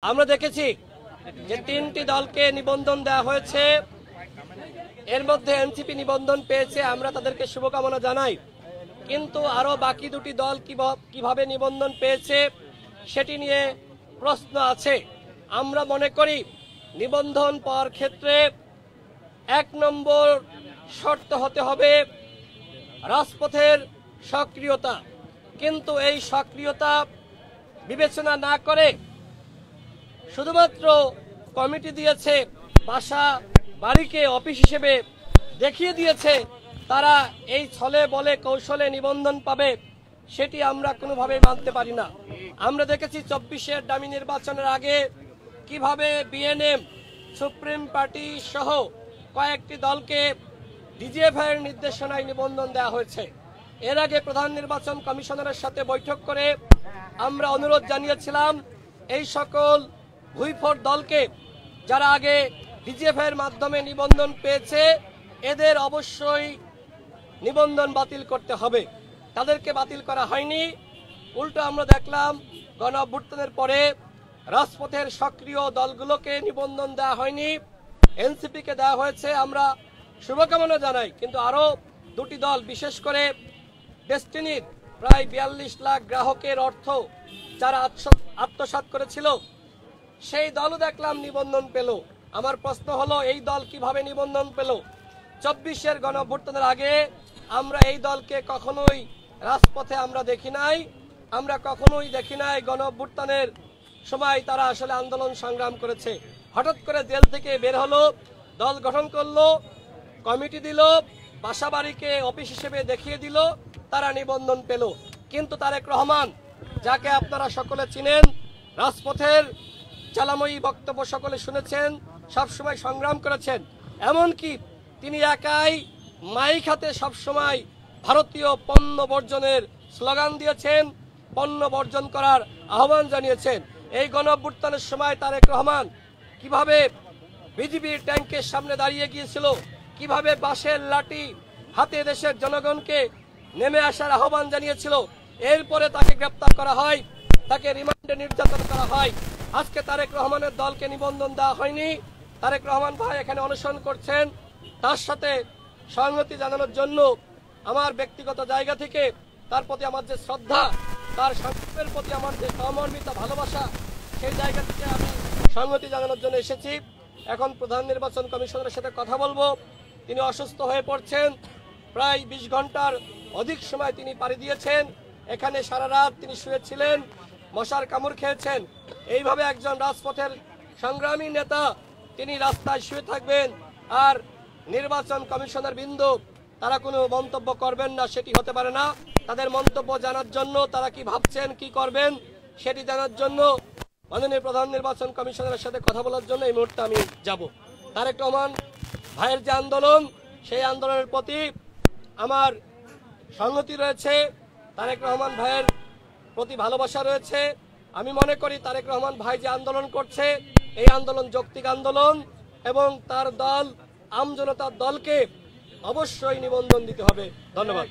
আমরা দেখেছি যে তিনটি দলকে নিবন্ধন দেওয়া হয়েছে, এর মধ্যে এনসিপি নিবন্ধন পেয়েছে, আমরা তাদেরকে শুভকামনা জানাই। কিন্তু আরো বাকি দুটি দল কিভাবে নিবন্ধন পেয়েছে সেটি নিয়ে প্রশ্ন আছে। আমরা মনে করি নিবন্ধন পাওয়ার ক্ষেত্রে ১ নম্বর শর্ত হতে হবে রাজপথের সক্রিয়তা, কিন্তু এই সক্রিয়তা বিবেচনা না করে শুধুমাত্র কমিটি দিয়েছে, বাসা বাড়িকে অফিস হিসেবে দেখিয়ে দিয়েছে তারা এই ছলে বলে কৌশলে নিবন্ধন পাবে, সেটি আমরা কোনোভাবে মানতে পারি না। আমরা দেখেছি ২৪-এর ডামি নির্বাচনের আগে কিভাবে বিএনএম, সুপ্রিম পার্টি সহ কয়েকটি দলকে ডিজিএফআই এর নির্দেশনায় নিবন্ধন দেওয়া হয়েছে। এর আগে প্রধান নির্বাচন কমিশনারের সাথে বৈঠক করে আমরা অনুরোধ জানিয়েছিলাম এই সকল ভুইফোর দলকে, যারা আগে ডিজিএফআই এর মাধ্যমে নিবন্ধন পেয়েছে, এদের অবশ্যই নিবন্ধন বাতিল করতে হবে। তাদেরকে বাতিল করা হয়নি, উল্টো আমরা দেখলাম গণ অভ্যুত্থানের পরে রাজপথের সক্রিয় দলগুলোকে নিবন্ধন দেওয়া হয়নি, এনসিপি কে দেওয়া হয়েছে। আমরা শুভকামনা জানাই, কিন্তু আরো দুটি দল, বিশেষ করে ডেস্টিনির প্রায় ৪২ লাখ গ্রাহকের অর্থ যারা আত্মসাৎ করেছিল, সেই দলও দেখলাম নিবন্ধন পেল। আমার প্রশ্ন হলো, এই দল কিভাবে নিবন্ধন পেল? ২৪-এর গণ অভ্যুত্থানের আগে আমরা এই দলকে কখনোই রাজপথে আমরা দেখি নাই। আমরা কখনোই দেখি নাই গণ অভ্যুত্থানের সময় তারা আসলে আন্দোলন সংগ্রাম করেছে। হঠাৎ করে জেল থেকে বের হলো, দল গঠন করলো, কমিটি দিল, বাসা বাড়িকে অফিস হিসেবে দেখিয়ে দিল, তারা নিবন্ধন পেল। কিন্তু তারেক রহমান, যাকে আপনারা সকলে চিনেন, রাজপথের জ্বালাময়ী বক্তব্য সকলে শুনেছেন, সবসময় সংগ্রাম করেছেন, এমনকি তিনি একাই মাইক হাতে সবসময় ভারতীয় পণ্য বর্জনের স্লোগান দিয়েছেন, পণ্য বর্জন করার আহ্বান জানিয়েছেন। এই গণ অভ্যুত্থানের সময় তারেক রহমান কিভাবে বিজিবির ট্যাঙ্কের সামনে দাঁড়িয়ে গিয়েছিল, কিভাবে বাঁশের লাঠি হাতে দেশের জনগণকে নেমে আসার আহ্বান জানিয়েছিল। এরপরে তাকে গ্রেপ্তার করা হয়, তাকে রিমান্ডে নির্যাতন করা হয়। আজকে তারেক রহমানের দলকে নিবন্ধন দেওয়া হয়নি। তারেক রহমান ভাই এখানে অনশন করছেন, তার সাথে সংহতি জানানোর জন্য আমার ব্যক্তিগত জায়গা থেকে তার প্রতি আমার যে শ্রদ্ধা, তার সংগ্রামের প্রতি আমার যে সমর্মিত ভালোবাসা, সেই জায়গা থেকে আমি সংহতি জানানোর জন্য এসেছি। এখন প্রধান নির্বাচন কমিশনারের সাথে কথা বলবো। তিনি অসুস্থ হয়ে পড়ছেন, প্রায় ২০ ঘন্টার অধিক সময় তিনি পাড়ি দিয়েছেন। এখানে সারা রাত তিনি শুয়েছিলেন, মশার কামড় খেয়েছেন। এইভাবে একজন রাজপথের সংগ্রামী নেতা তিনি রাস্তায় শুয়ে থাকবেন আর নির্বাচন কমিশনার বিন্দু তারা কোনো মন্তব্য করবেন না, সেটি হতে পারে না। তাদের মন্তব্য জানার জন্য, তারা কি ভাবছেন, কি করবেন, সেটি জানার জন্য মাননীয় প্রধান নির্বাচন কমিশনারের সাথে কথা বলার জন্য এই মুহূর্তে আমি যাব। তারেক রহমান ভাইয়ের যে আন্দোলন, সেই আন্দোলনের প্রতি আমার সংহতি রয়েছে, তারেক রহমান ভাইয়ের প্রতি ভালোবাসা রয়েছে। আমি মনে করি তারেক রহমান ভাই যে আন্দোলন করছে, এই আন্দোলন যৌক্তিক আন্দোলন, এবং তার দল আমজনতার দলকে অবশ্যই নিবন্ধন দিতে হবে। ধন্যবাদ।